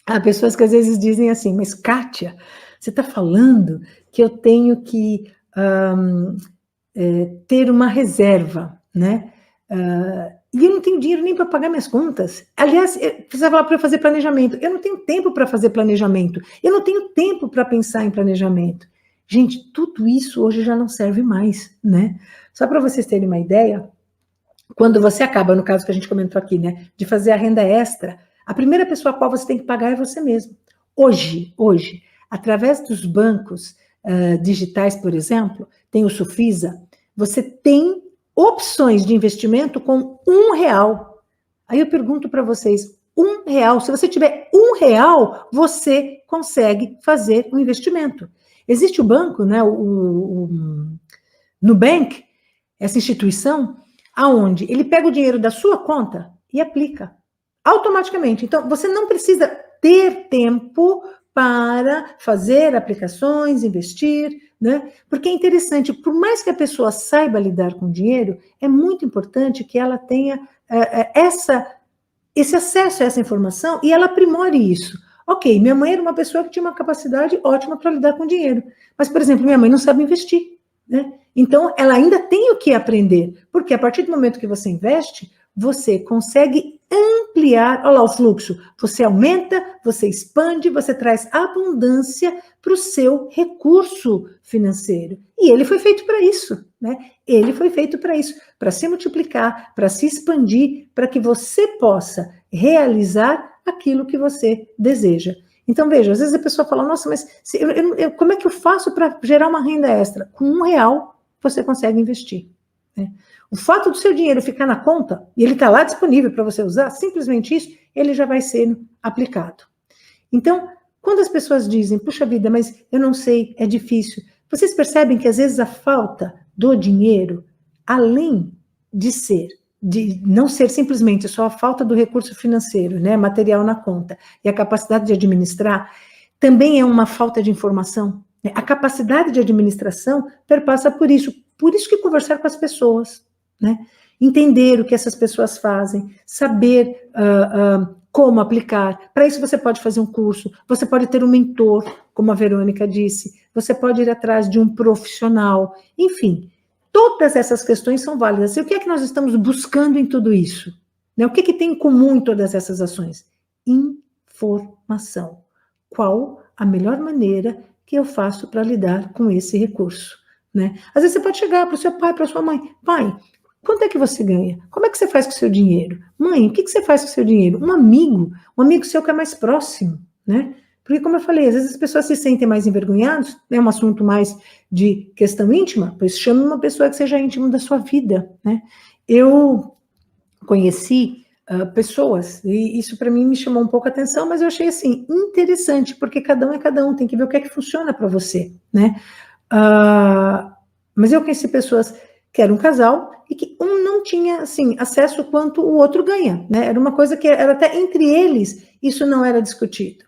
há pessoas que às vezes dizem assim, mas Kátia, você está falando que eu tenho que ter uma reserva, né? E eu não tenho dinheiro nem para pagar minhas contas. Aliás, você falar para eu fazer planejamento. Eu não tenho tempo para fazer planejamento. Eu não tenho tempo para pensar em planejamento. Gente, tudo isso hoje já não serve mais, né? Só para vocês terem uma ideia, quando você acaba, no caso que a gente comentou aqui, né, de fazer a renda extra, a primeira pessoa a qual você tem que pagar é você mesmo. Hoje, através dos bancos, digitais, por exemplo, tem o Sufisa, você tem opções de investimento com R$ 1. Aí eu pergunto para vocês, R$ 1, se você tiver R$ 1, você consegue fazer um investimento. Existe o banco, né, o Nubank, essa instituição, aonde ele pega o dinheiro da sua conta e aplica automaticamente. Então, você não precisa ter tempo para fazer aplicações, investir, né? Porque é interessante, por mais que a pessoa saiba lidar com dinheiro, é muito importante que ela tenha esse acesso a essa informação e ela aprimore isso. Ok, minha mãe era uma pessoa que tinha uma capacidade ótima para lidar com dinheiro, mas, por exemplo, minha mãe não sabe investir, né? Então, ela ainda tem o que aprender, porque a partir do momento que você investe, você consegue ampliar, olha lá o fluxo, você aumenta, você expande, você traz abundância para o seu recurso financeiro. E ele foi feito para isso, né? Ele foi feito para isso, para se multiplicar, para se expandir, para que você possa realizar aquilo que você deseja. Então, veja, às vezes a pessoa fala, nossa, mas como é que eu faço para gerar uma renda extra? Com R$ 1, você consegue investir, né? O fato do seu dinheiro ficar na conta, e ele está lá disponível para você usar, simplesmente isso, ele já vai ser aplicado. Então, quando as pessoas dizem, puxa vida, mas eu não sei, é difícil, vocês percebem que às vezes a falta do dinheiro, além de não ser simplesmente só a falta do recurso financeiro, né, material na conta, e a capacidade de administrar, também é uma falta de informação. A capacidade de administração perpassa por isso que conversar com as pessoas, né? Entender o que essas pessoas fazem, saber como aplicar. Para isso você pode fazer um curso, você pode ter um mentor, como a Verônica disse, você pode ir atrás de um profissional, enfim, todas essas questões são válidas. E o que é que nós estamos buscando em tudo isso? Né? O que é que tem em comum em todas essas ações? Informação. Qual a melhor maneira que eu faço para lidar com esse recurso? Né? Às vezes você pode chegar para o seu pai, para a sua mãe, pai, quanto é que você ganha? Como é que você faz com o seu dinheiro? Mãe, o que você faz com o seu dinheiro? Um amigo seu que é mais próximo, né? Porque, como eu falei, às vezes as pessoas se sentem mais envergonhadas, é um assunto mais de questão íntima, pois chame uma pessoa que seja íntimo da sua vida, né? Eu conheci pessoas, e isso para mim me chamou um pouco a atenção, mas eu achei, assim, interessante, porque cada um é cada um, tem que ver o que é que funciona para você, né? Mas eu conheci pessoas que eram um casal e que um não tinha, assim, acesso quanto o outro ganha, né? Era uma coisa que era até entre eles, isso não era discutido.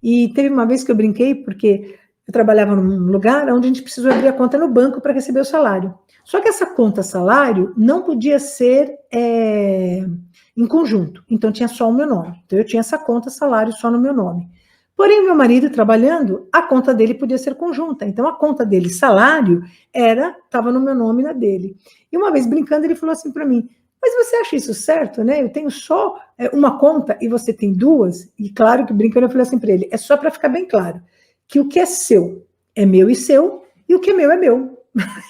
E teve uma vez que eu brinquei, porque eu trabalhava num lugar onde a gente precisou abrir a conta no banco para receber o salário. Só que essa conta salário não podia ser em conjunto, então tinha só o meu nome. Então eu tinha essa conta salário só no meu nome. Porém, o meu marido trabalhando, a conta dele podia ser conjunta. Então, a conta dele, salário, estava no meu nome e na dele. E uma vez, brincando, ele falou assim para mim, mas você acha isso certo, né? Eu tenho só uma conta e você tem duas? E claro que, brincando, eu falei assim para ele, é só para ficar bem claro, que o que é seu é meu e seu, e o que é meu.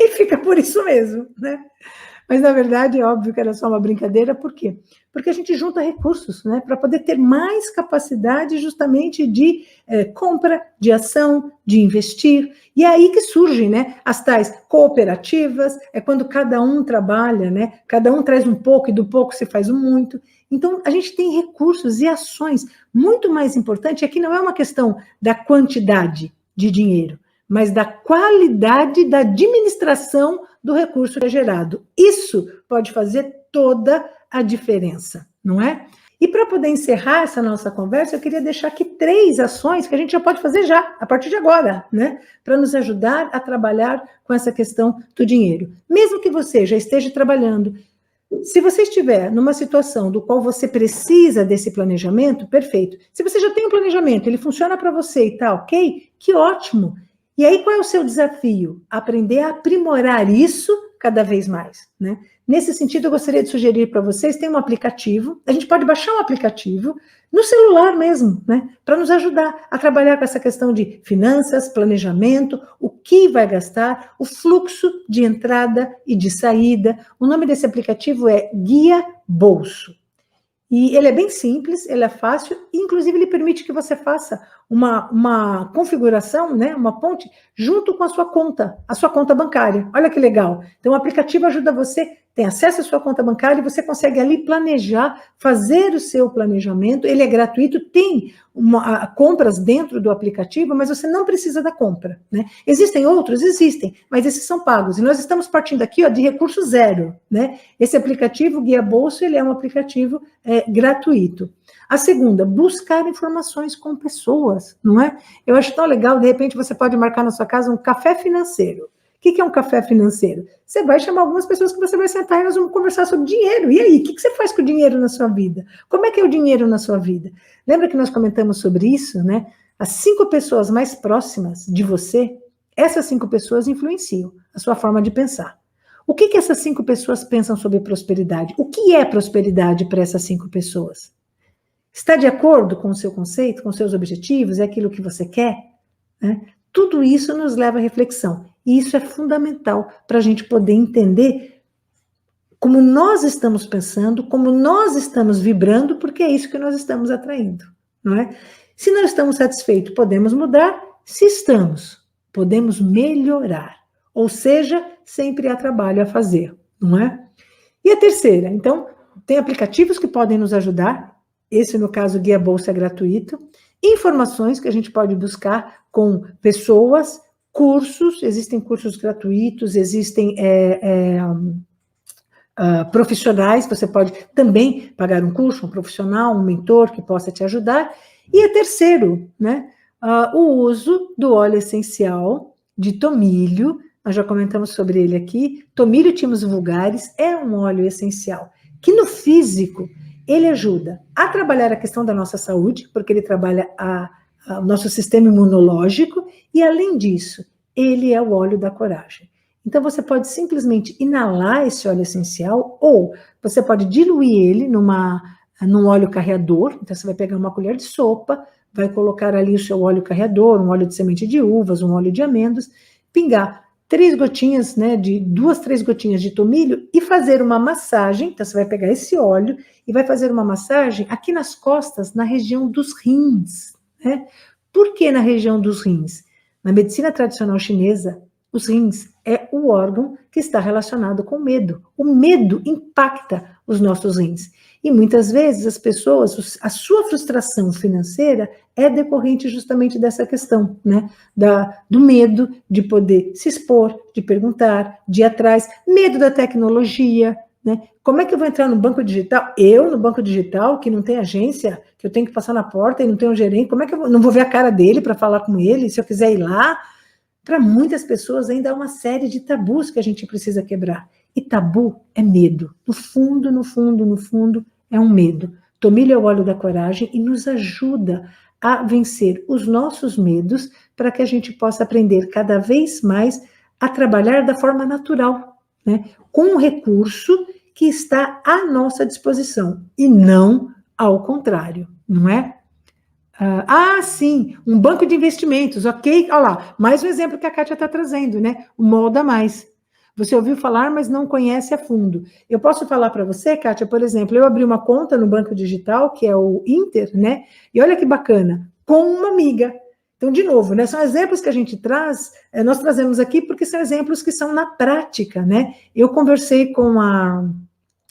E fica por isso mesmo, né? Mas, na verdade, é óbvio que era só uma brincadeira, por quê? Porque a gente junta recursos, né, para poder ter mais capacidade justamente de compra, de ação, de investir. E é aí que surgem, né, as tais cooperativas, é quando cada um trabalha, né, cada um traz um pouco e do pouco se faz um muito. Então, a gente tem recursos e ações. Muito mais importante, aqui não é uma questão da quantidade de dinheiro, mas da qualidade da administração do recurso que é gerado. Isso pode fazer toda a diferença, não é? E para poder encerrar essa nossa conversa, eu queria deixar aqui 3 ações que a gente já pode fazer já, a partir de agora, né? Para nos ajudar a trabalhar com essa questão do dinheiro. Mesmo que você já esteja trabalhando, se você estiver numa situação do qual você precisa desse planejamento, perfeito. Se você já tem um planejamento, ele funciona para você e tá ok, que ótimo. E aí, qual é o seu desafio? Aprender a aprimorar isso cada vez mais, né? Nesse sentido, eu gostaria de sugerir para vocês, tem um aplicativo, a gente pode baixar um aplicativo no celular mesmo, né? Para nos ajudar a trabalhar com essa questão de finanças, planejamento, o que vai gastar, o fluxo de entrada e de saída. O nome desse aplicativo é Guia Bolso. E ele é bem simples, ele é fácil, inclusive ele permite que você faça uma configuração, né, uma ponte, junto com a sua conta bancária. Olha que legal. Então, o aplicativo ajuda você, tem acesso à sua conta bancária e você consegue ali planejar, fazer o seu planejamento. Ele é gratuito, tem compras dentro do aplicativo, mas você não precisa da compra, né? Existem outros? Existem, mas esses são pagos. E nós estamos partindo aqui, ó, de recurso zero, né? Esse aplicativo, Guia Bolso, ele é um aplicativo gratuito. A segunda, buscar informações com pessoas, não é? Eu acho tão legal, de repente você pode marcar na sua casa um café financeiro. O que é um café financeiro? Você vai chamar algumas pessoas que você vai sentar e nós vamos conversar sobre dinheiro. E aí, o que você faz com o dinheiro na sua vida? Como é que é o dinheiro na sua vida? Lembra que nós comentamos sobre isso, né? As 5 pessoas mais próximas de você, essas 5 pessoas influenciam a sua forma de pensar. O que essas 5 pessoas pensam sobre prosperidade? O que é prosperidade para essas 5 pessoas? Está de acordo com o seu conceito, com os seus objetivos? É aquilo que você quer? Né? Tudo isso nos leva à reflexão. E isso é fundamental para a gente poder entender como nós estamos pensando, como nós estamos vibrando, porque é isso que nós estamos atraindo, não é? Se não estamos satisfeitos, podemos mudar. Se estamos, podemos melhorar. Ou seja, sempre há trabalho a fazer, não é? E a terceira, então, tem aplicativos que podem nos ajudar. Esse, no caso, Guia Bolsa é gratuito. Informações que a gente pode buscar com pessoas, cursos, existem cursos gratuitos, existem profissionais, você pode também pagar um curso, um profissional, um mentor que possa te ajudar. E a terceiro, né, o uso do óleo essencial de tomilho, nós já comentamos sobre ele aqui. Tomilho Timos Vulgaris é um óleo essencial, que no físico, ele ajuda a trabalhar a questão da nossa saúde, porque ele trabalha o nosso sistema imunológico, e além disso, ele é o óleo da coragem. Então, você pode simplesmente inalar esse óleo essencial, ou você pode diluir ele num óleo carreador. Então, você vai pegar uma colher de sopa, vai colocar ali o seu óleo carreador, um óleo de semente de uvas, um óleo de amêndoas, pingar 3 gotinhas, né, 2, 3 gotinhas de tomilho e fazer uma massagem. Então, você vai pegar esse óleo e vai fazer uma massagem aqui nas costas, na região dos rins, né? Por que na região dos rins? Na medicina tradicional chinesa, os rins é o órgão que está relacionado com o medo. O medo impacta os nossos rins. E muitas vezes as pessoas, a sua frustração financeira é decorrente justamente dessa questão, né? Do medo de poder se expor, de perguntar, de ir atrás, medo da tecnologia, né? Como é que eu vou entrar no banco digital? Eu, no banco digital, que não tem agência, que eu tenho que passar na porta e não tenho um gerente, como é que eu não vou ver a cara dele para falar com ele, se eu quiser ir lá? Para muitas pessoas ainda há uma série de tabus que a gente precisa quebrar. E tabu é medo. No fundo, no fundo, no fundo, é um medo. Tomilho é o óleo da coragem e nos ajuda a vencer os nossos medos para que a gente possa aprender cada vez mais a trabalhar da forma natural, né? Com um recurso que está à nossa disposição e não ao contrário, não é? Sim, um banco de investimentos, ok? Olha lá, mais um exemplo que a Kátia está trazendo, né? O Molda Mais. Você ouviu falar, mas não conhece a fundo. Eu posso falar para você, Kátia, por exemplo, eu abri uma conta no banco digital, que é o Inter, né? E olha que bacana, com uma amiga. Então, de novo, né? São exemplos que a gente traz, nós trazemos aqui porque são exemplos que são na prática, né? Eu conversei com a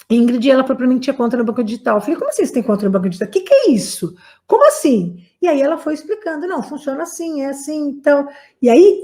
Ingrid, ela falou para mim que tinha conta no banco digital. Eu falei, como assim você tem conta no banco digital? O que é isso? Como assim? E aí ela foi explicando, não, funciona assim, é assim, então. E aí,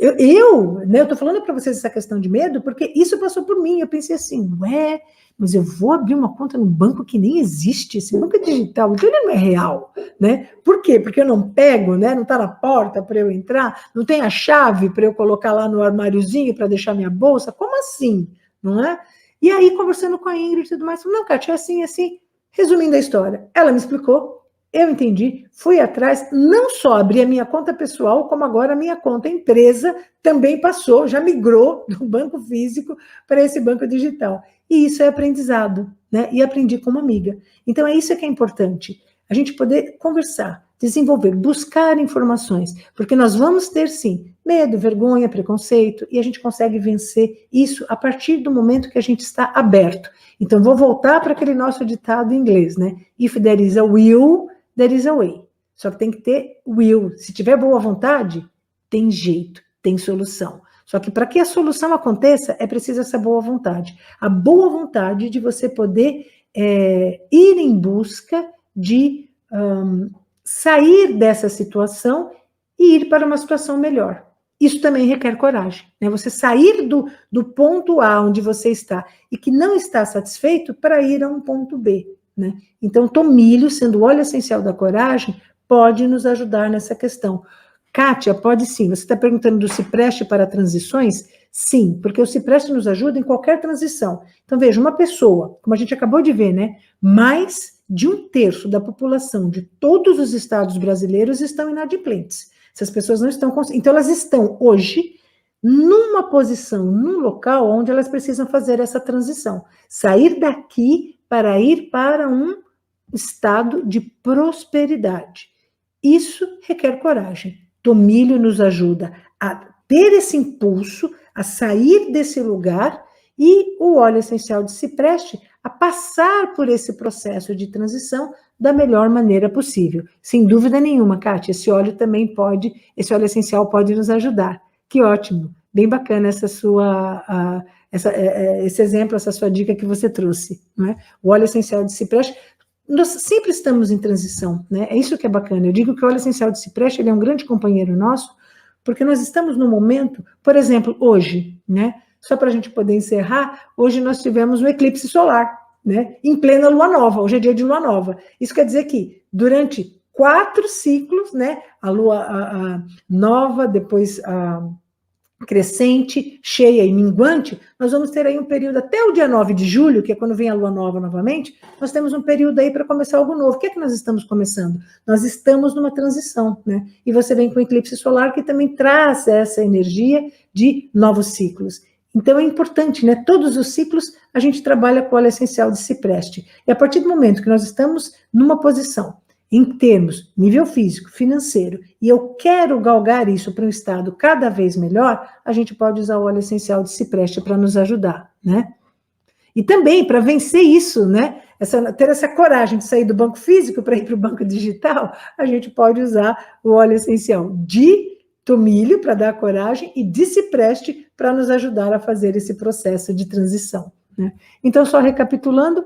né, eu tô falando para vocês essa questão de medo, porque isso passou por mim. Eu pensei assim, ué, mas eu vou abrir uma conta no banco que nem existe, esse banco é digital, então ele não é real, né? Por quê? Porque eu não pego, né? Não tá na porta para eu entrar, não tem a chave para eu colocar lá no armáriozinho para deixar minha bolsa, como assim? Não é? E aí, conversando com a Ingrid e tudo mais, falei, não, Kátia, é assim, assim. Resumindo a história, ela me explicou, eu entendi, fui atrás, não só abri a minha conta pessoal, como agora a minha conta empresa também passou, já migrou do banco físico para esse banco digital. E isso é aprendizado, né? E aprendi com uma amiga. Então, é isso que é importante. a gente poder conversar, desenvolver, buscar informações, porque nós vamos ter, sim, medo, vergonha, preconceito, e a gente consegue vencer isso a partir do momento que a gente está aberto. Então, vou voltar para aquele nosso ditado em inglês, né? If there is a will, there is a way. Só que tem que ter will. Se tiver boa vontade, tem jeito, tem solução. Só que para que a solução aconteça, é preciso essa boa vontade. A boa vontade de você poder ir em busca de sair dessa situação e ir para uma situação melhor. Isso também requer coragem, né? Você sair do ponto A, onde você está, e que não está satisfeito, para ir a um ponto B, né? Então, tomilho, sendo o óleo essencial da coragem, pode nos ajudar nessa questão. Kátia, pode sim. Você está perguntando do cipreste para transições? Sim, porque o cipreste nos ajuda em qualquer transição. Então, veja, uma pessoa, como a gente acabou de ver, né? Mais de 1/3 da população de todos os estados brasileiros estão inadimplentes. Essas pessoas não estão... Então, elas estão hoje numa posição, num local onde elas precisam fazer essa transição. Sair daqui para ir para um estado de prosperidade. Isso requer coragem. Tomilho nos ajuda a ter esse impulso, a sair desse lugar, e o óleo essencial de cipreste a passar por esse processo de transição da melhor maneira possível. Sem dúvida nenhuma, Kátia, esse óleo essencial pode nos ajudar. Que ótimo, bem bacana esse exemplo, essa sua dica que você trouxe, não é? O óleo essencial de cipreste, nós sempre estamos em transição, né? É isso que é bacana. Eu digo que o óleo essencial de cipreste, ele é um grande companheiro nosso, porque nós estamos no momento, por exemplo, hoje, né? Só para a gente poder encerrar, hoje nós tivemos um eclipse solar, né? Em plena lua nova, hoje é dia de lua nova. Isso quer dizer que durante 4 ciclos, né? A lua nova, depois a crescente, cheia e minguante, nós vamos ter aí um período até o dia 9 de julho, que é quando vem a lua nova novamente, nós temos um período aí para começar algo novo. O que é que nós estamos começando? Nós estamos numa transição, né? E você vem com o eclipse solar, que também traz essa energia de novos ciclos. Então, é importante, né? Todos os ciclos a gente trabalha com o óleo essencial de cipreste. E a partir do momento que nós estamos numa posição, em termos nível físico, financeiro, e eu quero galgar isso para um estado cada vez melhor, a gente pode usar o óleo essencial de cipreste para nos ajudar, né? E também, para vencer isso, né? Ter essa coragem de sair do banco físico para ir para o banco digital, a gente pode usar o óleo essencial de tomilho para dar coragem e de cipreste para nos ajudar a fazer esse processo de transição, né? Então, só recapitulando,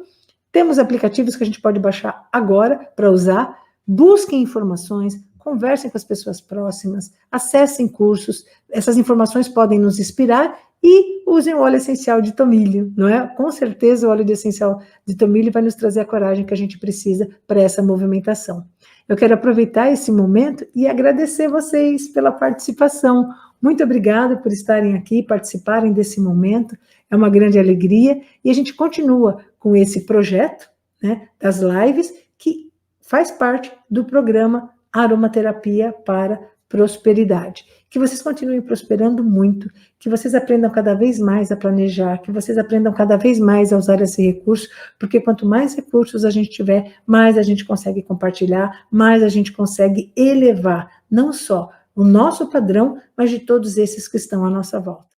temos aplicativos que a gente pode baixar agora para usar, busquem informações, conversem com as pessoas próximas, acessem cursos, essas informações podem nos inspirar, e usem o óleo essencial de tomilho, não é? Com certeza o óleo essencial de tomilho vai nos trazer a coragem que a gente precisa para essa movimentação. Eu quero aproveitar esse momento e agradecer vocês pela participação. Muito obrigada por estarem aqui, participarem desse momento, é uma grande alegria, e a gente continua com esse projeto, né, das lives, que faz parte do programa Aromaterapia para Prosperidade. Que vocês continuem prosperando muito, que vocês aprendam cada vez mais a planejar, que vocês aprendam cada vez mais a usar esse recurso, porque quanto mais recursos a gente tiver, mais a gente consegue compartilhar, mais a gente consegue elevar, não só o nosso padrão, mas de todos esses que estão à nossa volta.